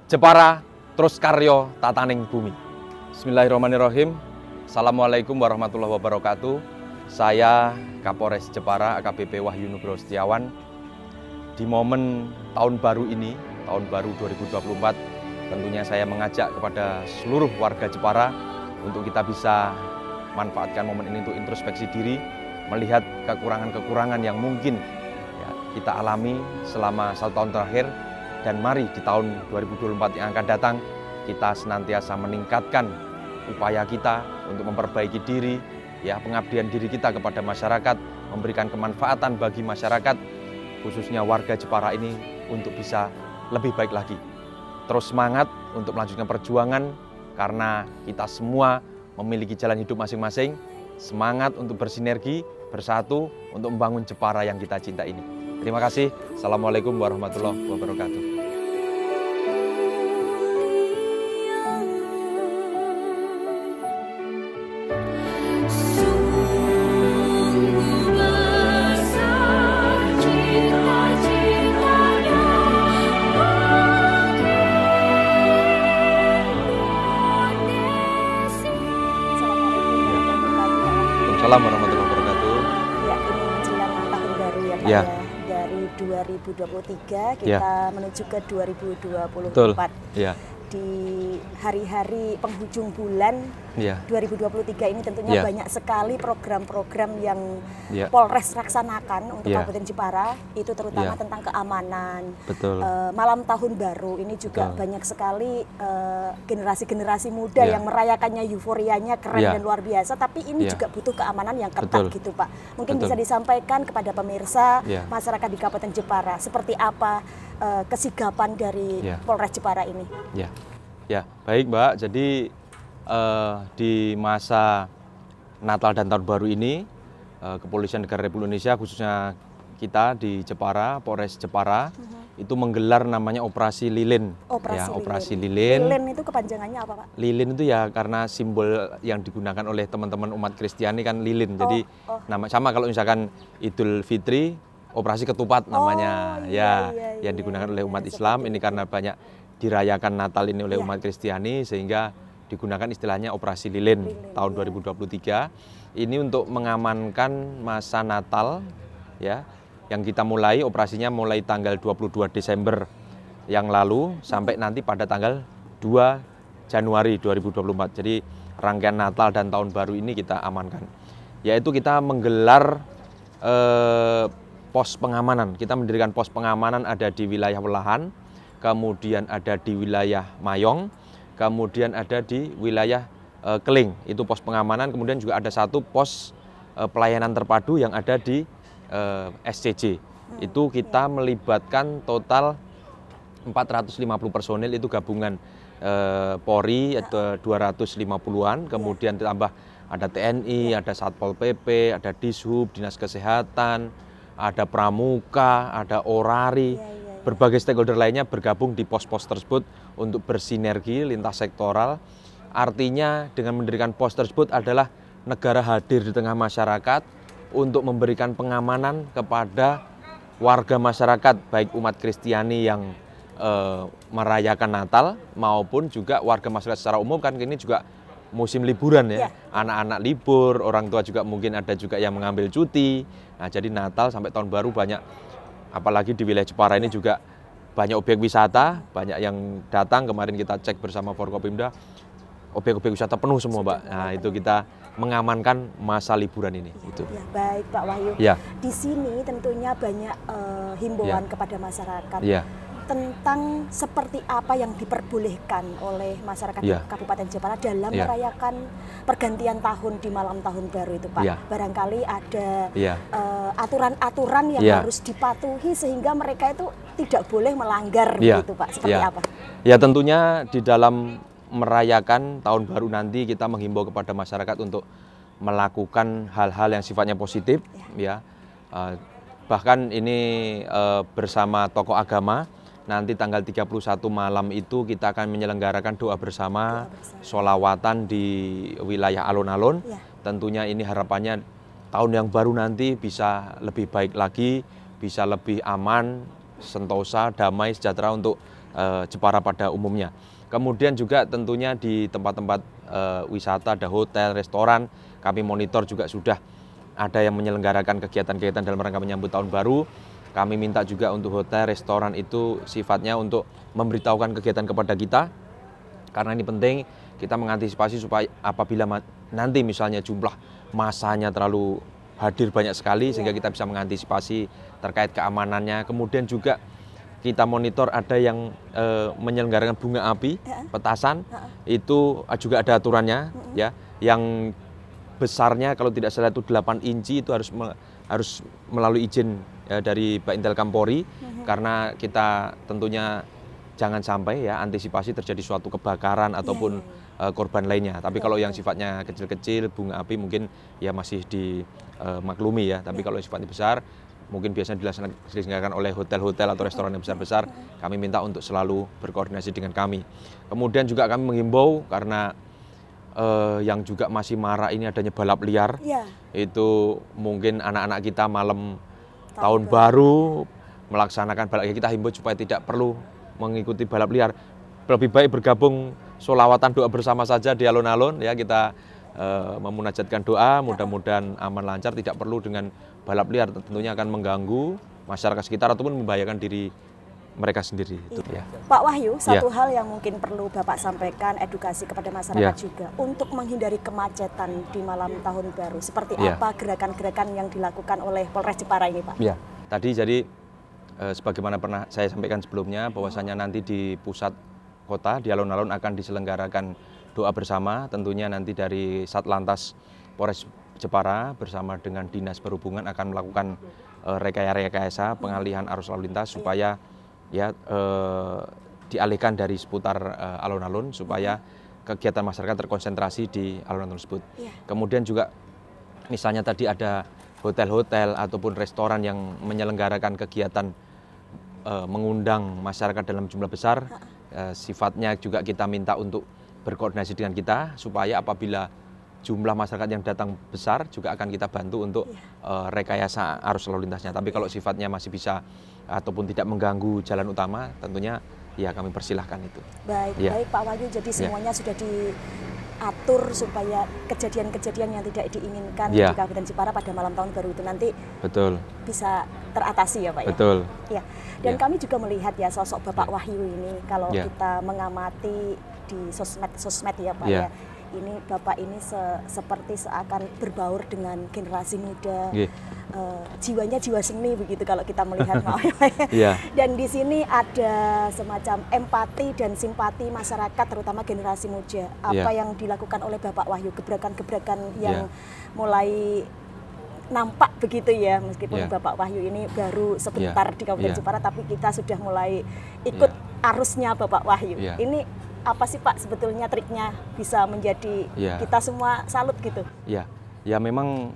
Jepara terus karyo tataning bumi. Bismillahirrahmanirrahim. Assalamualaikum warahmatullahi wabarakatuh. Saya Kapolres Jepara AKBP Wahyu Nugroho Setiawan. Di momen tahun baru ini, tahun baru 2024, tentunya saya mengajak kepada seluruh warga Jepara untuk kita bisa manfaatkan momen ini untuk introspeksi diri, melihat kekurangan-kekurangan yang mungkin ya, kita alami selama 1 tahun terakhir. Dan mari di tahun 2024 yang akan datang, kita senantiasa meningkatkan upaya kita untuk memperbaiki diri, ya, pengabdian diri kita kepada masyarakat, memberikan kemanfaatan bagi masyarakat, khususnya warga Jepara ini untuk bisa lebih baik lagi. Terus semangat untuk melanjutkan perjuangan, karena kita semua memiliki jalan hidup masing-masing. Semangat untuk bersinergi, bersatu, untuk membangun Jepara yang kita cinta ini. Terima kasih. Assalamualaikum warahmatullahi wabarakatuh. Assalamualaikum warahmatullahi wabarakatuh. Ya, ini menjelang tahun baru ya Pak ya. Dari 2023 kita menuju ke 2024. Betul. Ya. Di hari-hari penghujung bulan 2023 ini tentunya banyak sekali program-program yang Polres laksanakan untuk Kabupaten Jepara, itu terutama tentang keamanan. Betul. Malam tahun baru ini juga banyak sekali generasi-generasi muda yang merayakannya, euforianya keren dan luar biasa, tapi ini juga butuh keamanan yang ketat gitu Pak. Mungkin bisa disampaikan kepada pemirsa masyarakat di Kabupaten Jepara seperti apa kesigapan dari Polres Jepara ini. Ya, baik Mbak. Jadi di masa Natal dan Tahun Baru ini, Kepolisian Negara Republik Indonesia, khususnya kita di Jepara, Polres Jepara, itu menggelar namanya Operasi Lilin. Operasi Lilin. Lilin itu kepanjangannya apa Pak? Lilin itu ya karena simbol yang digunakan oleh teman-teman umat Kristiani kan lilin. Jadi nama sama kalau misalkan Idul Fitri, Operasi Ketupat namanya, yang digunakan oleh umat Islam. Ini karena banyak dirayakan Natal ini oleh umat Kristiani, sehingga digunakan istilahnya Operasi Lilin tahun 2023. Ini untuk mengamankan masa Natal, ya, yang kita mulai operasinya mulai tanggal 22 Desember yang lalu sampai nanti pada tanggal 2 Januari 2024. Jadi rangkaian Natal dan Tahun Baru ini kita amankan. Yaitu kita menggelar pos pengamanan. Kita mendirikan pos pengamanan ada di wilayah Welahan, kemudian ada di wilayah Mayong, kemudian ada di wilayah Keling. Itu pos pengamanan. Kemudian juga ada satu pos pelayanan terpadu yang ada di SCJ. Itu kita melibatkan total 450 personil, itu gabungan Polri, ada 250-an, kemudian ditambah ada TNI, ada Satpol PP, ada Dishub, Dinas Kesehatan, ada Pramuka, ada Orari, berbagai stakeholder lainnya bergabung di pos-pos tersebut untuk bersinergi lintas sektoral. Artinya dengan mendirikan pos tersebut adalah negara hadir di tengah masyarakat untuk memberikan pengamanan kepada warga masyarakat, baik umat Kristiani yang merayakan Natal maupun juga warga masyarakat secara umum, kan ini juga musim liburan ya, anak-anak libur, orang tua juga mungkin ada juga yang mengambil cuti. Nah, jadi Natal sampai Tahun Baru banyak, apalagi di wilayah Jepara ini juga banyak objek wisata, banyak yang datang. Kemarin kita cek bersama Forkopimda, objek-objek wisata penuh semua Mbak. Nah, itu kita mengamankan masa liburan ini. Itu. Ya, baik Pak Wahyu. Di sini tentunya banyak himbauan kepada masyarakat. Tentang seperti apa yang diperbolehkan oleh masyarakat Kabupaten Jepara dalam merayakan pergantian tahun di malam tahun baru itu Pak. Barangkali ada aturan-aturan yang harus dipatuhi sehingga mereka itu tidak boleh melanggar gitu Pak. Seperti apa? Ya, tentunya di dalam merayakan tahun baru nanti kita menghimbau kepada masyarakat untuk melakukan hal-hal yang sifatnya positif, bahkan ini bersama tokoh agama. Nanti tanggal 31 malam itu kita akan menyelenggarakan doa bersama, sholawatan di wilayah alun-alun. Tentunya ini harapannya tahun yang baru nanti bisa lebih baik lagi, bisa lebih aman, sentosa, damai, sejahtera untuk Jepara pada umumnya. Kemudian juga tentunya di tempat-tempat wisata, ada hotel, restoran, kami monitor juga sudah ada yang menyelenggarakan kegiatan-kegiatan dalam rangka menyambut tahun baru. Kami minta juga untuk hotel, restoran itu sifatnya untuk memberitahukan kegiatan kepada kita, karena ini penting kita mengantisipasi supaya apabila nanti misalnya jumlah masanya terlalu hadir banyak sekali, sehingga kita bisa mengantisipasi terkait keamanannya. Kemudian juga kita monitor ada yang menyelenggarakan bunga api, petasan, itu juga ada aturannya, ya. Yang besarnya kalau tidak salah itu 8 inci itu harus melalui izin ya, dari Baintelkam Polri, karena kita tentunya jangan sampai ya antisipasi terjadi suatu kebakaran ataupun korban lainnya. Tapi kalau yang sifatnya kecil-kecil, bunga api mungkin ya masih dimaklumi ya. Tapi kalau sifatnya besar, mungkin biasanya dilaksanakan oleh hotel-hotel atau restoran yang besar-besar, kami minta untuk selalu berkoordinasi dengan kami. Kemudian juga kami menghimbau karena yang juga masih marak ini adanya balap liar. Itu mungkin anak-anak kita malam tahun baru melaksanakan balap liar, kita himbau supaya tidak perlu mengikuti balap liar. Lebih baik bergabung sholawatan doa bersama saja di alun-alun ya, kita memunajatkan doa, mudah-mudahan aman lancar, tidak perlu dengan balap liar, tentunya akan mengganggu masyarakat sekitar ataupun membahayakan diri mereka sendiri. Itu, ya. Pak Wahyu, satu hal yang mungkin perlu Bapak sampaikan, edukasi kepada masyarakat juga untuk menghindari kemacetan di malam tahun baru. Seperti apa gerakan-gerakan yang dilakukan oleh Polres Jepara ini, Pak? Ya, tadi jadi sebagaimana pernah saya sampaikan sebelumnya, bahwasanya nanti di pusat kota, di alun-alun akan diselenggarakan doa bersama, tentunya nanti dari Satlantas Polres Jepara bersama dengan Dinas Perhubungan akan melakukan rekayasa pengalihan arus lalu lintas supaya ya dialihkan dari seputar alun-alun supaya kegiatan masyarakat terkonsentrasi di alun-alun tersebut. Kemudian juga misalnya tadi ada hotel-hotel ataupun restoran yang menyelenggarakan kegiatan mengundang masyarakat dalam jumlah besar, sifatnya juga kita minta untuk berkoordinasi dengan kita supaya apabila jumlah masyarakat yang datang besar juga akan kita bantu untuk rekayasa arus lalu lintasnya. Tapi kalau sifatnya masih bisa ataupun tidak mengganggu jalan utama, tentunya ya kami persilahkan itu. Baik Pak Wahyu, jadi semuanya sudah diatur supaya kejadian-kejadian yang tidak diinginkan di Kabupaten Jepara pada malam tahun baru itu nanti bisa teratasi ya Pak ya? Betul. Ya. Dan kami juga melihat ya sosok Bapak Wahyu ini kalau kita mengamati di sosmed ya Pak ya. Ini Bapak ini seperti seakan berbaur dengan generasi muda, jiwanya jiwa seni begitu kalau kita melihat Pak Wahyu. Dan di sini ada semacam empati dan simpati masyarakat, terutama generasi muda. Apa yang dilakukan oleh Bapak Wahyu, gebrakan-gebrakan yang mulai nampak begitu ya, meskipun Bapak Wahyu ini baru sebentar di Kabupaten Jepara, tapi kita sudah mulai ikut arusnya Bapak Wahyu. Ini apa sih Pak sebetulnya triknya bisa menjadi kita semua salut gitu? Ya memang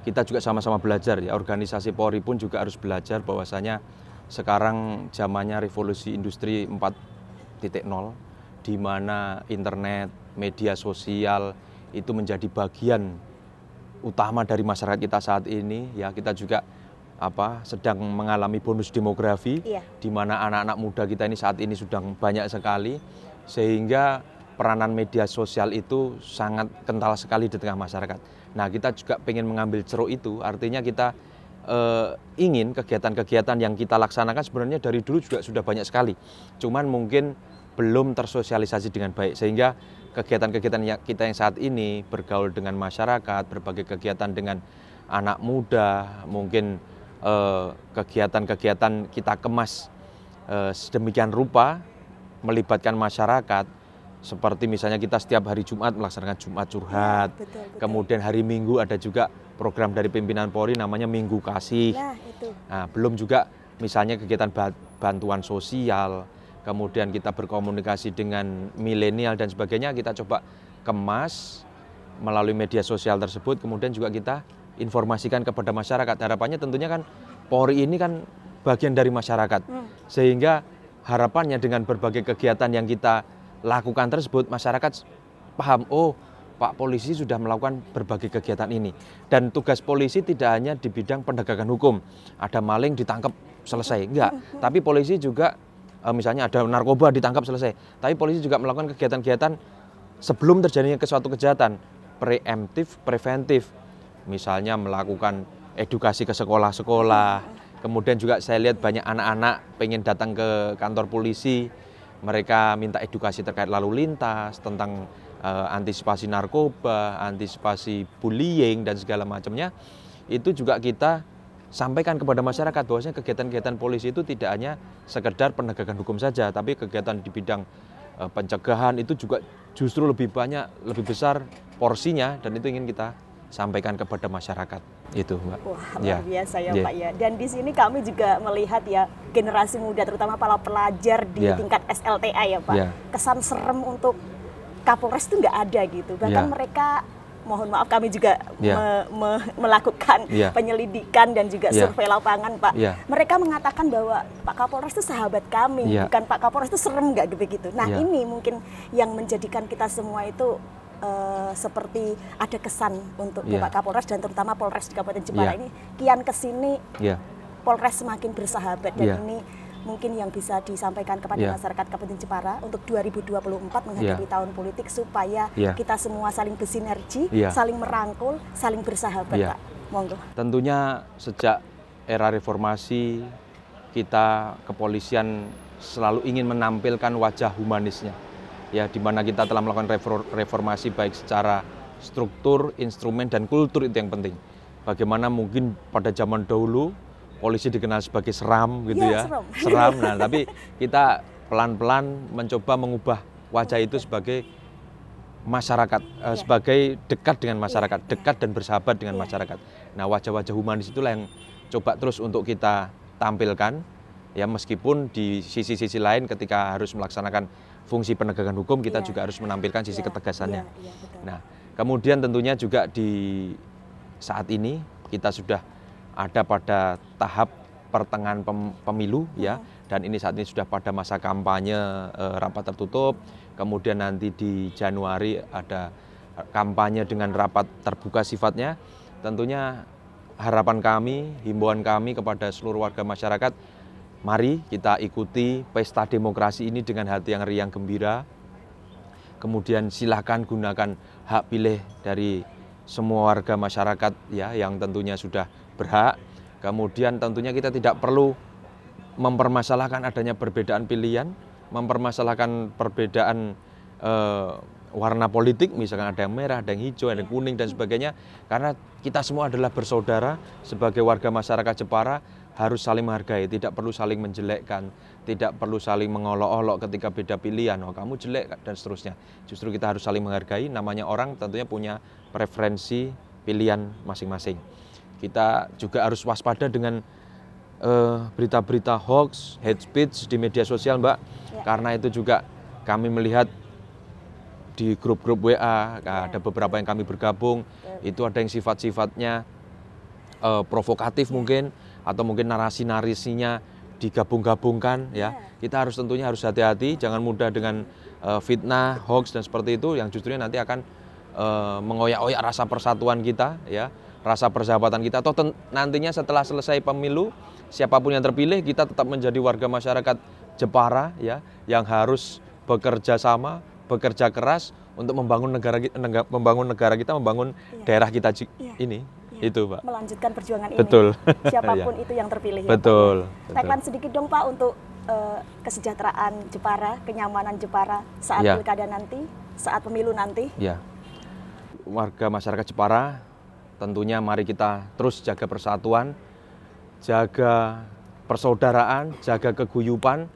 kita juga sama-sama belajar ya, organisasi Polri pun juga harus belajar bahwasanya sekarang zamannya revolusi industri 4.0, di mana internet, media sosial itu menjadi bagian utama dari masyarakat kita saat ini ya. Kita juga sedang mengalami bonus demografi, di mana anak-anak muda kita ini saat ini sudah banyak sekali, sehingga peranan media sosial itu sangat kental sekali di tengah masyarakat. Nah, kita juga pengen mengambil ceruk itu, artinya kita ingin kegiatan-kegiatan yang kita laksanakan sebenarnya dari dulu juga sudah banyak sekali, cuman mungkin belum tersosialisasi dengan baik, sehingga kegiatan-kegiatan kita yang saat ini bergaul dengan masyarakat, berbagai kegiatan dengan anak muda, mungkin kegiatan-kegiatan kita kemas sedemikian rupa melibatkan masyarakat, seperti misalnya kita setiap hari Jumat melaksanakan Jumat curhat, kemudian hari Minggu ada juga program dari pimpinan Polri namanya Minggu Kasih. Nah, belum juga misalnya kegiatan bantuan sosial, kemudian kita berkomunikasi dengan milenial dan sebagainya, kita coba kemas melalui media sosial tersebut, kemudian juga kita informasikan kepada masyarakat. Harapannya tentunya kan Polri ini kan bagian dari masyarakat, sehingga harapannya dengan berbagai kegiatan yang kita lakukan tersebut, masyarakat paham, oh Pak Polisi sudah melakukan berbagai kegiatan ini. Dan tugas polisi tidak hanya di bidang penegakan hukum, ada maling ditangkap selesai, enggak. Tapi polisi juga misalnya ada narkoba ditangkap selesai. Tapi polisi juga melakukan kegiatan-kegiatan sebelum terjadinya suatu kejahatan, preemptif, preventif. Misalnya melakukan edukasi ke sekolah-sekolah. Kemudian juga saya lihat banyak anak-anak pengen datang ke kantor polisi. Mereka minta edukasi terkait lalu lintas, tentang antisipasi narkoba, antisipasi bullying dan segala macamnya. Itu juga kita sampaikan kepada masyarakat bahwasanya kegiatan-kegiatan polisi itu tidak hanya sekedar penegakan hukum saja, tapi kegiatan di bidang pencegahan itu juga justru lebih banyak, lebih besar porsinya, dan itu ingin kita sampaikan kepada masyarakat. Itu, Mbak. Wah, luar biasa ya, Pak ya. Dan di sini kami juga melihat ya generasi muda, terutama para pelajar di tingkat SLTA ya, Pak. Kesan serem untuk Kapolres itu nggak ada gitu. Bahkan mereka, mohon maaf, kami juga melakukan penyelidikan dan juga survei lapangan, Pak. Mereka mengatakan bahwa Pak Kapolres itu sahabat kami, bukan Pak Kapolres itu serem, nggak begitu. Nah, ini mungkin yang menjadikan kita semua itu seperti ada kesan untuk Pak Kapolres dan terutama Polres di Kabupaten Jepara ini kian kesini Polres semakin bersahabat, dan ini mungkin yang bisa disampaikan kepada masyarakat Kabupaten Jepara untuk 2024 menghadapi tahun politik, supaya kita semua saling bersinergi, saling merangkul, saling bersahabat, Pak. Monggo. Tentunya sejak era reformasi kita kepolisian selalu ingin menampilkan wajah humanisnya. Ya, di mana kita telah melakukan reformasi baik secara struktur, instrumen, dan kultur, itu yang penting. Bagaimana mungkin pada zaman dahulu polisi dikenal sebagai seram gitu ya, seram. Nah, tapi kita pelan-pelan mencoba mengubah wajah itu sebagai masyarakat, sebagai dekat dengan masyarakat, dekat dan bersahabat dengan masyarakat. Nah, wajah-wajah humanis itulah yang coba terus untuk kita tampilkan, ya, meskipun di sisi-sisi lain ketika harus melaksanakan fungsi penegakan hukum, kita juga harus menampilkan sisi ketegasannya. Nah, kemudian tentunya juga di saat ini kita sudah ada pada tahap pertengahan pemilu, ya, dan ini saat ini sudah pada masa kampanye rapat tertutup. Kemudian nanti di Januari ada kampanye dengan rapat terbuka sifatnya. Tentunya harapan kami, himbauan kami kepada seluruh warga masyarakat, mari kita ikuti pesta demokrasi ini dengan hati yang riang gembira. Kemudian silakan gunakan hak pilih dari semua warga masyarakat, ya, yang tentunya sudah berhak. Kemudian tentunya kita tidak perlu mempermasalahkan adanya perbedaan pilihan, mempermasalahkan perbedaan warna politik, misalkan ada yang merah, ada yang hijau, ada yang kuning dan sebagainya, karena kita semua adalah bersaudara. Sebagai warga masyarakat Jepara harus saling menghargai, tidak perlu saling menjelekkan, tidak perlu saling mengolok-olok ketika beda pilihan, oh kamu jelek dan seterusnya. Justru kita harus saling menghargai, namanya orang tentunya punya preferensi pilihan masing-masing. Kita juga harus waspada dengan berita-berita hoax, hate speech di media sosial, Mbak. Karena itu juga kami melihat di grup-grup WA, ada beberapa yang kami bergabung, itu ada yang sifat-sifatnya provokatif mungkin, atau mungkin narasi-narasinya digabung-gabungkan, ya. Kita harus tentunya harus hati-hati, jangan mudah dengan fitnah, hoax dan seperti itu, yang justrunya nanti akan mengoyak-oyak rasa persatuan kita, ya, rasa persahabatan kita. Atau nantinya setelah selesai pemilu, siapapun yang terpilih, kita tetap menjadi warga masyarakat Jepara, ya, yang harus bekerja sama, bekerja keras untuk membangun negara kita, membangun daerah kita ini. Itu, Pak. Melanjutkan perjuangan ini. Betul. Siapapun itu yang terpilih. Betul. Ya, tagline sedikit dong, Pak, untuk kesejahteraan Jepara, kenyamanan Jepara saat pilkada nanti, saat pemilu nanti. Ya. Warga masyarakat Jepara, tentunya mari kita terus jaga persatuan, jaga persaudaraan, jaga keguyupan.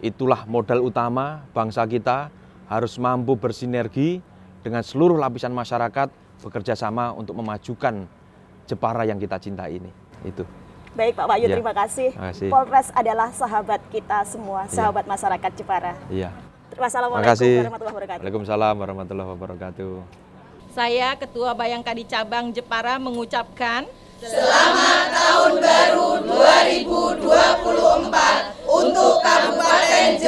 Itulah modal utama bangsa kita, harus mampu bersinergi dengan seluruh lapisan masyarakat, bekerja sama untuk memajukan Jepara yang kita cintai ini. Itu. Baik, Pak Wahyu, terima kasih. Polres adalah sahabat kita semua, sahabat masyarakat Jepara. Iya. Wassalamualaikum warahmatullahi wabarakatuh. Waalaikumsalam warahmatullahi wabarakatuh. Saya Ketua Bayangkadi Cabang Jepara mengucapkan Selamat Tahun Baru 2024 untuk Kabupaten